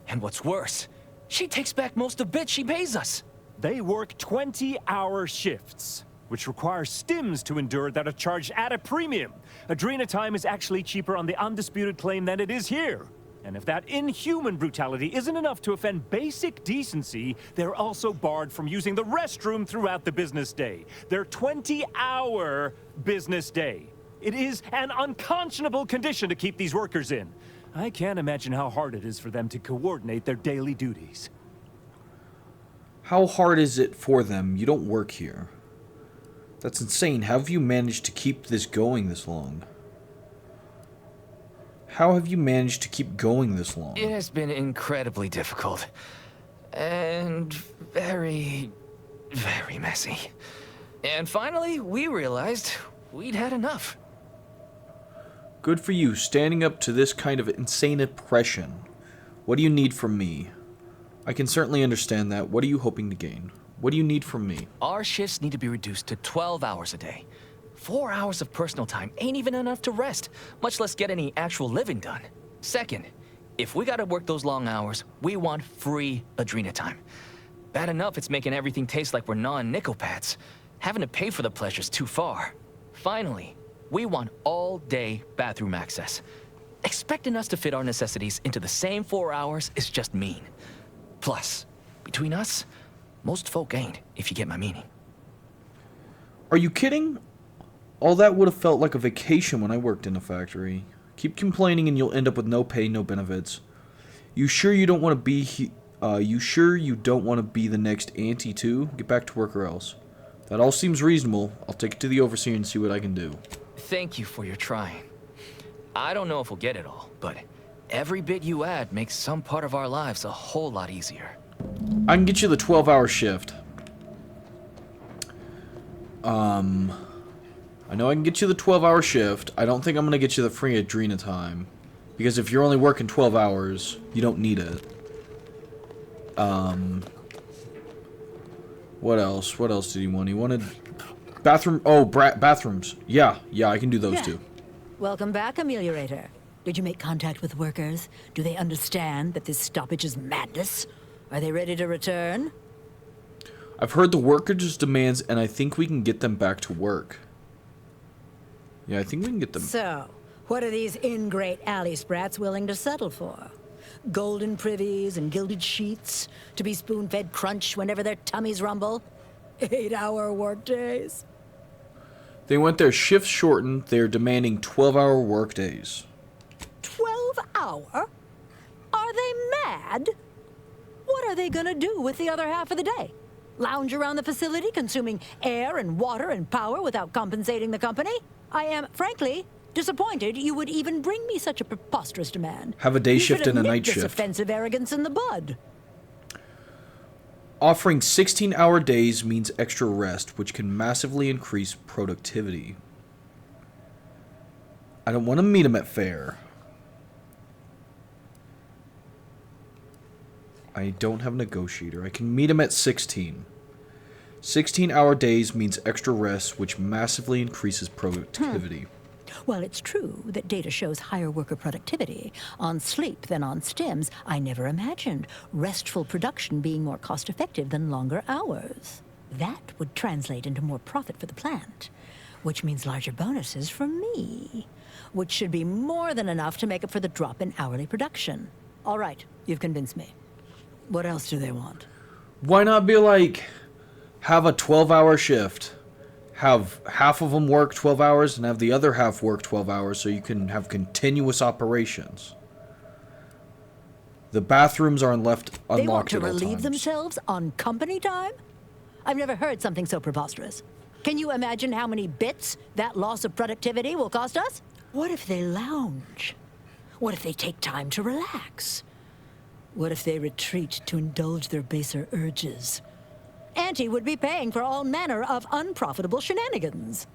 And what's worse, she takes back most of the bits she pays us. They work 20-hour shifts, which require stims to endure that are charged at a premium. Adrena time is actually cheaper on the Undisputed Claim than it is here. And if that inhuman brutality isn't enough to offend basic decency, they're also barred from using the restroom throughout the business day. Their 20-hour business day. It is an unconscionable condition to keep these workers in. I can't imagine how hard it is for them to coordinate their daily duties. How hard is it for them? You don't work here. That's insane. How have you managed to keep this going this long? How have you managed to keep going this long? It has been incredibly difficult. And very, very messy. And finally, we realized we'd had enough. Good for you, standing up to this kind of insane oppression. What do you need from me? I can certainly understand that. What are you hoping to gain? What do you need from me? Our shifts need to be reduced to 12 hours a day. 4 hours of personal time ain't even enough to rest, much less get any actual living done. Second, if we gotta work those long hours, we want free Adrena time. Bad enough it's making everything taste like we're gnawing nickel pads. Having to pay for the pleasure's too far. Finally, we want all-day bathroom access. Expecting us to fit our necessities into the same 4 hours is just mean. Plus, between us, most folk ain't, if you get my meaning. Are you kidding? All that would have felt like a vacation when I worked in a factory. Keep complaining and you'll end up with no pay, no benefits. You sure you don't want to be the next Auntie too? Get back to work or else. That all seems reasonable. I'll take it to the overseer and see what I can do. Thank you for your trying. I don't know if we'll get it all, but every bit you add makes some part of our lives a whole lot easier. I can get you the 12-hour shift. I know I can get you the 12-hour shift. I don't think I'm going to get you the free Adrena time. Because if you're only working 12 hours, you don't need it. What else? What else did he want? He wanted bathroom. Oh, bathrooms. Yeah, I can do those too. Welcome back, Ameliorator. Did you make contact with workers? Do they understand that this stoppage is madness? Are they ready to return? I've heard the workers' demands, and I think we can get them back to work. Yeah, I think we can get them. So, what are these ingrate alley sprats willing to settle for? Golden privies and gilded sheets to be spoon-fed crunch whenever their tummies rumble? 8-hour workdays? They want their shifts shortened. They're demanding 12-hour workdays. 12-hour? Are they mad? What are they gonna do with the other half of the day? Lounge around the facility, consuming air and water and power without compensating the company? I am, frankly, disappointed you would even bring me such a preposterous demand. Have a day shift and a night this shift. Offensive arrogance in the bud. Offering 16-hour days means extra rest, which can massively increase productivity. I don't want to meet him at fair. I don't have a negotiator. I can meet him at 16. 16-hour days means extra rest, which massively increases productivity. While it's true that data shows higher worker productivity on sleep than on stims, I never imagined restful production being more cost-effective than longer hours. That would translate into more profit for the plant, which means larger bonuses for me, which should be more than enough to make up for the drop in hourly production. All right, you've convinced me. What else do they want? Why not be like, have a 12-hour shift, have half of them work 12 hours and have the other half work 12 hours so you can have continuous operations. The bathrooms are unlocked at all times. They want to relieve themselves on company time? I've never heard something so preposterous. Can you imagine how many bits that loss of productivity will cost us? What if they lounge? What if they take time to relax? What if they retreat to indulge their baser urges? Auntie would be paying for all manner of unprofitable shenanigans.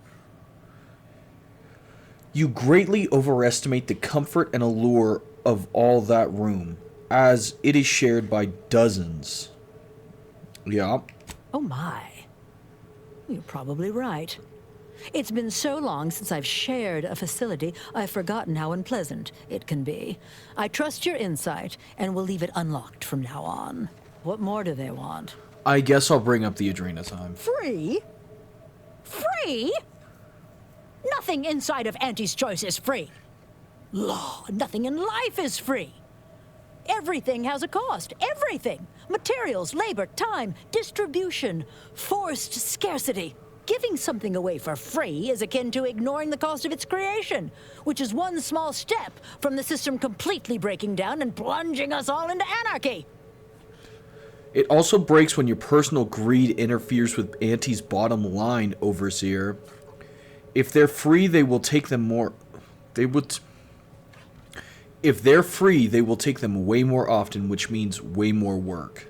You greatly overestimate the comfort and allure of all that room, as it is shared by dozens. Yeah. Oh my. You're probably right. It's been so long since I've shared a facility, I've forgotten how unpleasant it can be. I trust your insight, and will leave it unlocked from now on. What more do they want? I guess I'll bring up the Adrena time. Free? Free? Nothing inside of Auntie's Choice is free. Law, nothing in life is free. Everything has a cost. Everything. Materials, labor, time, distribution, forced scarcity. Giving something away for free is akin to ignoring the cost of its creation, which is one small step from the system completely breaking down and plunging us all into anarchy. It also breaks when your personal greed interferes with Auntie's bottom line, Overseer. If they're free, they will take them more... If they're free, they will take them way more often, which means way more work.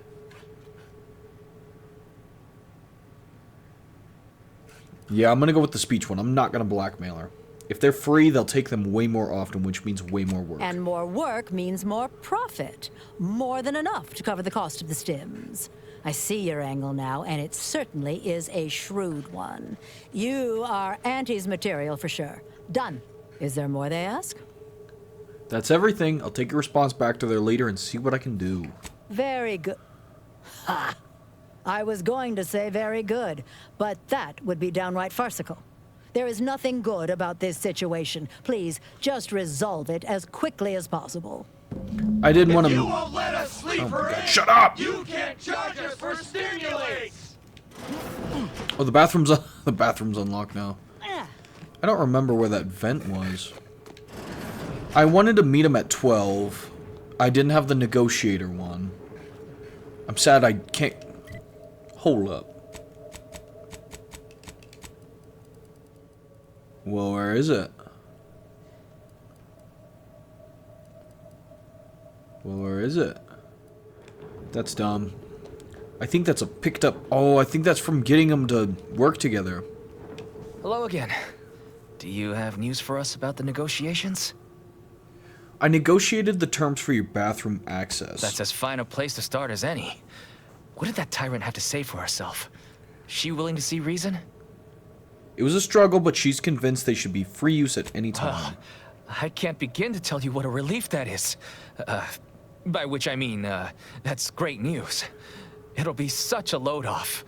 Yeah, I'm going to go with the speech one. I'm not going to blackmail her. If they're free, they'll take them way more often, which means way more work. And more work means more profit. More than enough to cover the cost of the stims. I see your angle now, and it certainly is a shrewd one. You are Auntie's material for sure. Done. Is there more they ask? That's everything. I'll take your response back to there later and see what I can do. Very good. Ha! I was going to say very good, but that would be downright farcical. There is nothing good about this situation. Please, just resolve it as quickly as possible. I didn't want to... You won't let us sleep Shut up! You can't charge us for stimulates! Oh, the bathroom's unlocked now. I don't remember where that vent was. I wanted to meet him at 12. I didn't have the negotiator one. I'm sad I can't... Hold up. Well, where is it? Well, where is it? That's dumb. I think that's a picked up... Oh, I think that's from getting them to work together. Hello again. Do you have news for us about the negotiations? I negotiated the terms for your bathroom access. That's as fine a place to start as any. What did that tyrant have to say for herself? She willing to see reason? It was a struggle, but she's convinced they should be free use at any time. I can't begin to tell you what a relief that is. By which I mean, that's great news. It'll be such a load off.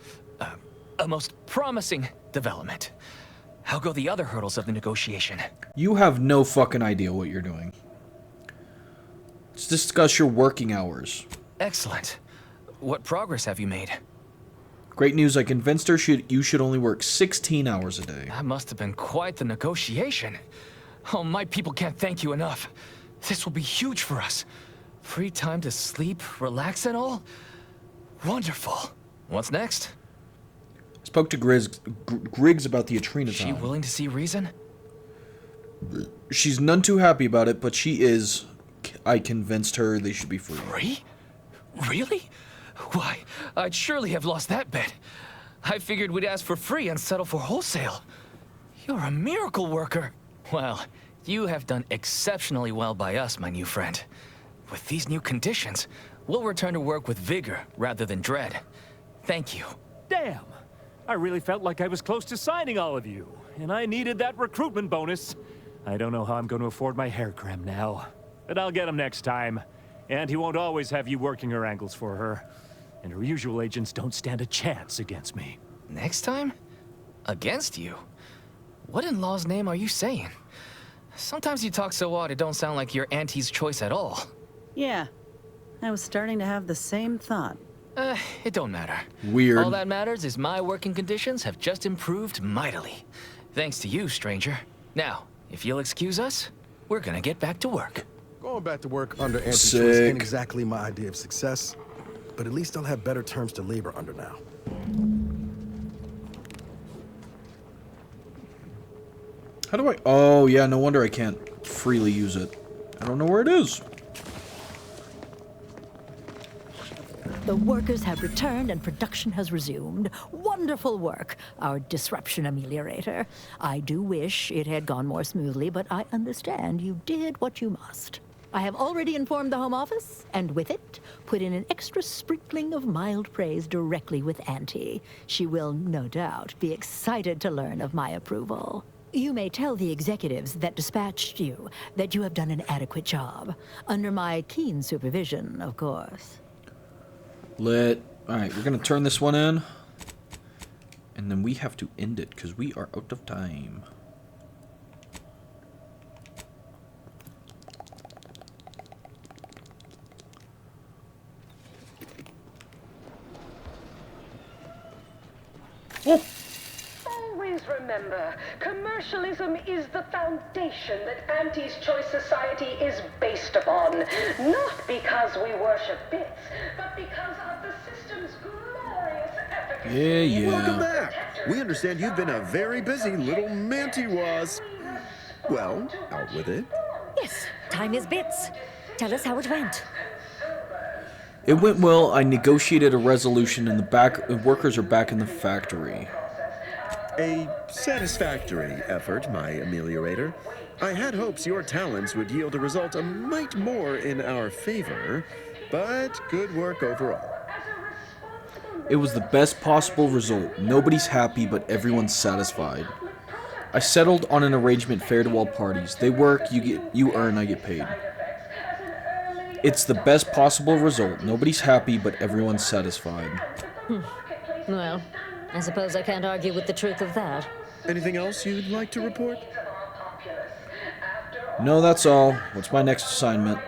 A most promising development. How go the other hurdles of the negotiation? You have no fucking idea what you're doing. Let's discuss your working hours. Excellent. What progress have you made? Great news, I convinced her you should only work 16 hours a day. That must have been quite the negotiation. Oh, my people can't thank you enough. This will be huge for us. Free time to sleep, relax and all? Wonderful. What's next? I spoke to Griggs about the Atrina Is she time. willing to see reason? She's none too happy about it, but she is. I convinced her they should be free. Free? Really? Why, I'd surely have lost that bet. I figured we'd ask for free and settle for wholesale. You're a miracle worker. Well, you have done exceptionally well by us, my new friend. With these new conditions, we'll return to work with vigor rather than dread. Thank you. Damn! I really felt like I was close to signing all of you, and I needed that recruitment bonus. I don't know how I'm going to afford my hair creme now, but I'll get him next time. And he won't always have you working her angles for her. And her usual agents don't stand a chance against me. Next time? Against you? What in law's name are you saying? Sometimes you talk so odd it don't sound like you're Auntie's choice at all. Yeah, I was starting to have the same thought. It don't matter. Weird. All that matters is my working conditions have just improved mightily. Thanks to you, stranger. Now, if you'll excuse us, we're gonna get back to work. Going back to work under Auntie's choice ain't exactly my idea of success, but at least I'll have better terms to labor under now. How do I... Oh, yeah, no wonder I can't freely use it. I don't know where it is. The workers have returned and production has resumed. Wonderful work, our disruption ameliorator. I do wish it had gone more smoothly, but I understand you did what you must. I have already informed the Home Office, and with it, put in an extra sprinkling of mild praise directly with Auntie. She will, no doubt, be excited to learn of my approval. You may tell the executives that dispatched you that you have done an adequate job. Under my keen supervision, of course. Lit. Alright, we're gonna turn this one in. And then we have to end it, because we are out of time. Always remember, commercialism is the foundation that Auntie's Choice Society is based upon. Not because we worship bits, but because of the system's glorious efficacy. Welcome back. We understand you've been a very busy little mantiwas. Well, out with it. Yes, time is bits. Tell us how it went. It went well. I negotiated a resolution and the workers are back in the factory. A satisfactory effort, my ameliorator. I had hopes your talents would yield a result a mite more in our favor, but good work overall. It was the best possible result. Nobody's happy, but everyone's satisfied. I settled on an arrangement fair to all parties. They work, you earn, I get paid. It's the best possible result. Nobody's happy, but everyone's satisfied. Well, I suppose I can't argue with the truth of that. Anything else you'd like to report? No, that's all. What's my next assignment?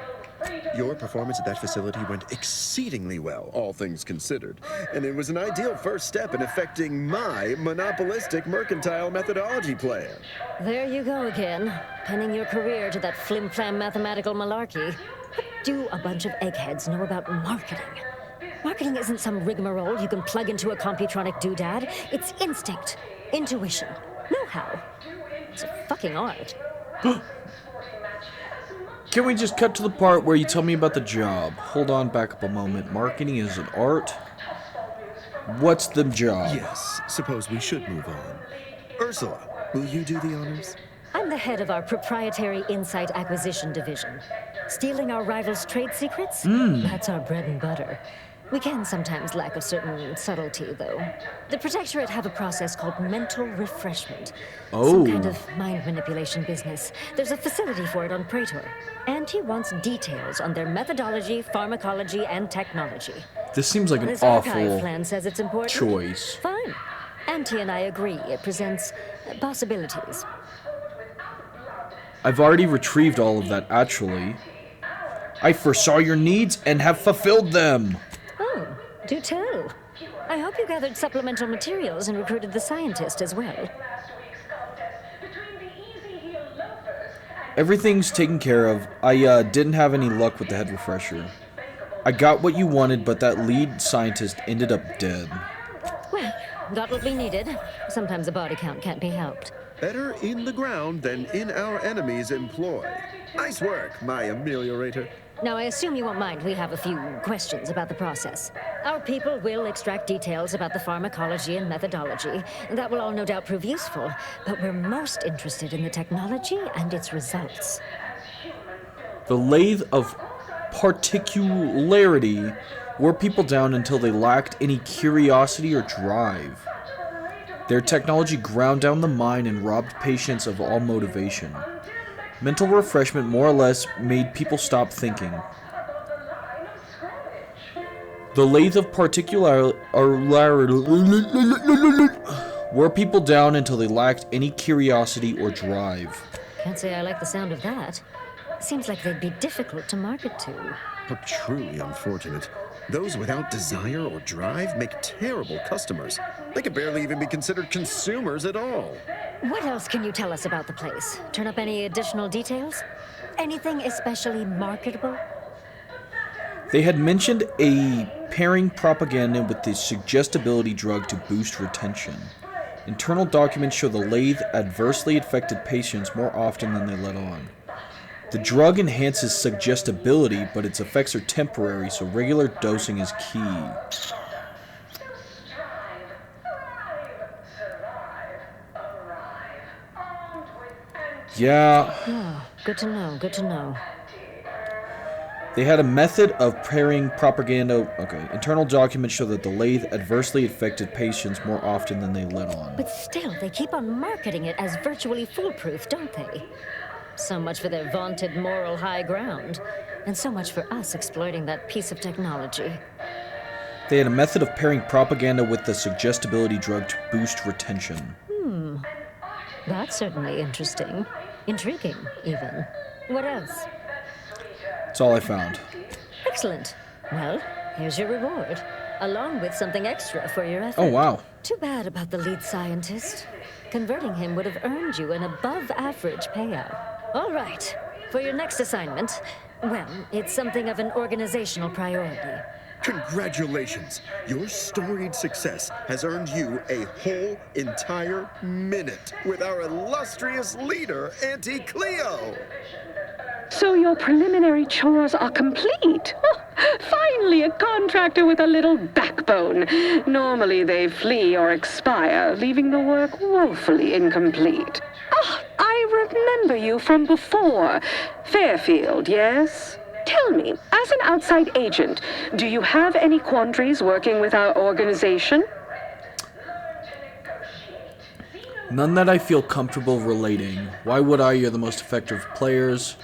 Your performance at that facility went exceedingly well, all things considered. And it was an ideal first step in affecting my monopolistic mercantile methodology plan. There you go again, pinning your career to that flim-flam mathematical malarkey. What do a bunch of eggheads know about marketing? Marketing isn't some rigmarole you can plug into a computronic doodad. It's instinct, intuition, know-how. It's a fucking art. Can we just cut to the part where you tell me about the job? Hold on, back up a moment. Marketing is an art? What's the job? Yes, suppose we should move on. Ursula, will you do the honors? I'm the head of our proprietary insight acquisition division. Stealing our rivals' trade secrets? That's our bread and butter. We can sometimes lack a certain subtlety, though. The Protectorate have a process called mental refreshment. Some kind of mind manipulation business. There's a facility for it on Praetor. Auntie wants details on their methodology, pharmacology, and technology. This seems like an This awful archive plan says it's important. choice. Fine. Auntie and I agree. It presents possibilities. I've already retrieved all of that, actually. I foresaw your needs and have fulfilled them. Oh, do tell. I hope you gathered supplemental materials and recruited the scientist as well. Everything's taken care of. I didn't have any luck with the head refresher. I got what you wanted, but that lead scientist ended up dead. Well, got what we needed. Sometimes a body count can't be helped. Better in the ground than in our enemy's employ. Nice work, my ameliorator. Now, I assume you won't mind we have a few questions about the process. Our people will extract details about the pharmacology and methodology. That will all no doubt prove useful, but we're most interested in the technology and its results. The lathe of particularity wore people down until they lacked any curiosity or drive. Their technology ground down the mind and robbed patients of all motivation. Mental refreshment more or less made people stop thinking. The lathe of particularity wore people down until they lacked any curiosity or drive. Can't say I like the sound of that. Seems like they'd be difficult to market to. How truly unfortunate. Those without desire or drive make terrible customers. They could barely even be considered consumers at all. What else can you tell us about the place? Turn up any additional details? Anything especially marketable? They had mentioned a pairing propaganda with the suggestibility drug to boost retention. Internal documents show the lathe adversely affected patients more often than they let on. The drug enhances suggestibility, but its effects are temporary, so regular dosing is key. Yeah. Oh, good to know, good to know. They had a method of pairing propaganda. Okay, internal documents show that the lathe adversely affected patients more often than they let on. But still, they keep on marketing it as virtually foolproof, don't they? So much for their vaunted moral high ground, and so much for us exploiting that piece of technology. They had a method of pairing propaganda with the suggestibility drug to boost retention. That's certainly interesting. Intriguing, even. What else? That's all I found. Excellent. Well, here's your reward. along with something extra for your effort. Oh, wow. Too bad about the lead scientist. Converting him would have earned you an above-average payout. All right, for your next assignment, well, it's something of an organizational priority. Congratulations! Your storied success has earned you a whole entire minute with our illustrious leader, Auntie Cleo! So your preliminary chores are complete. Oh, finally, a contractor with a little backbone. Normally they flee or expire, leaving the work woefully incomplete. Ah, I remember you from before. Fairfield, yes? Tell me, as an outside agent, do you have any quandaries working with our organization? None that I feel comfortable relating. Why would I? You're the most effective players.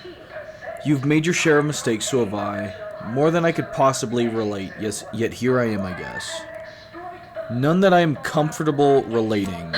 You've made your share of mistakes, so have I. More than I could possibly relate. Yes, yet here I am, I guess. None that I am comfortable relating.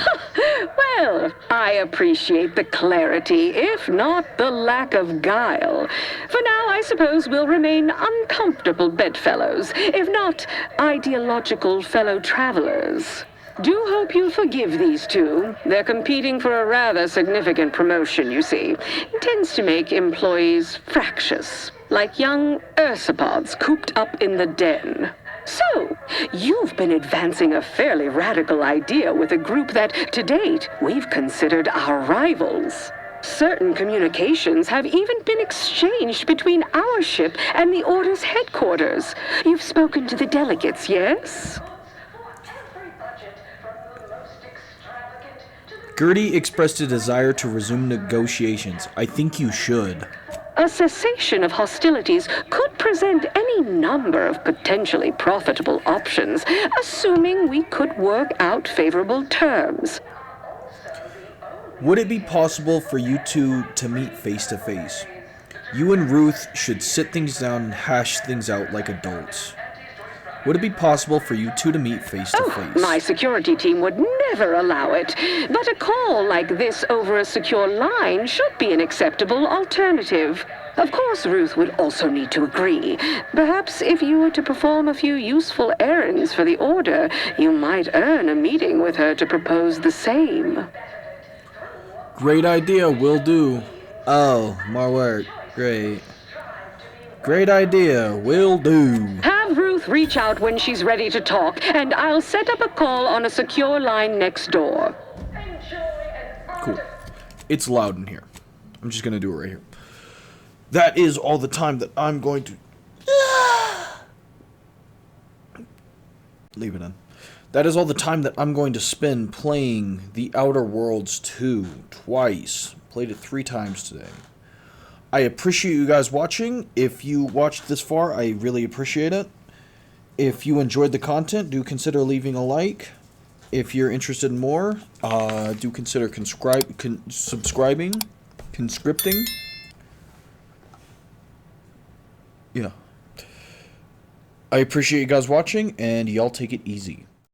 Well, I appreciate the clarity, if not the lack of guile. For now, I suppose we'll remain uncomfortable bedfellows, if not ideological fellow travelers. Do hope you forgive these two. They're competing for a rather significant promotion, you see. It tends to make employees fractious, like young ursopods cooped up in the den. So, you've been advancing a fairly radical idea with a group that, to date, we've considered our rivals. Certain communications have even been exchanged between our ship and the Order's headquarters. You've spoken to the delegates, yes? Gertie expressed a desire to resume negotiations. I think you should. A cessation of hostilities could present any number of potentially profitable options, assuming we could work out favorable terms. Would it be possible for you two to meet face to face? You and Ruth should sit things down and hash things out like adults. Would it be possible for you two to meet face to face? My security team would never allow it, but a call like this over a secure line should be an acceptable alternative. Of course, Ruth would also need to agree. Perhaps if you were to perform a few useful errands for the Order, you might earn a meeting with her to propose the same. Great idea, will do. Oh, more work. Great. Great idea, will do. Have Ruth reach out when she's ready to talk, and I'll set up a call on a secure line next door. Cool. It's loud in here. I'm just going to do it right here. That is all the time that I'm going to... Leave it in. That is all the time that I'm going to spend playing The Outer Worlds 2 twice. Played it 3 times today. I appreciate you guys watching. If you watched this far, I really appreciate it. If you enjoyed the content, do consider leaving a like. If you're interested in more, do consider subscribing, conscripting. Yeah. I appreciate you guys watching, and y'all take it easy.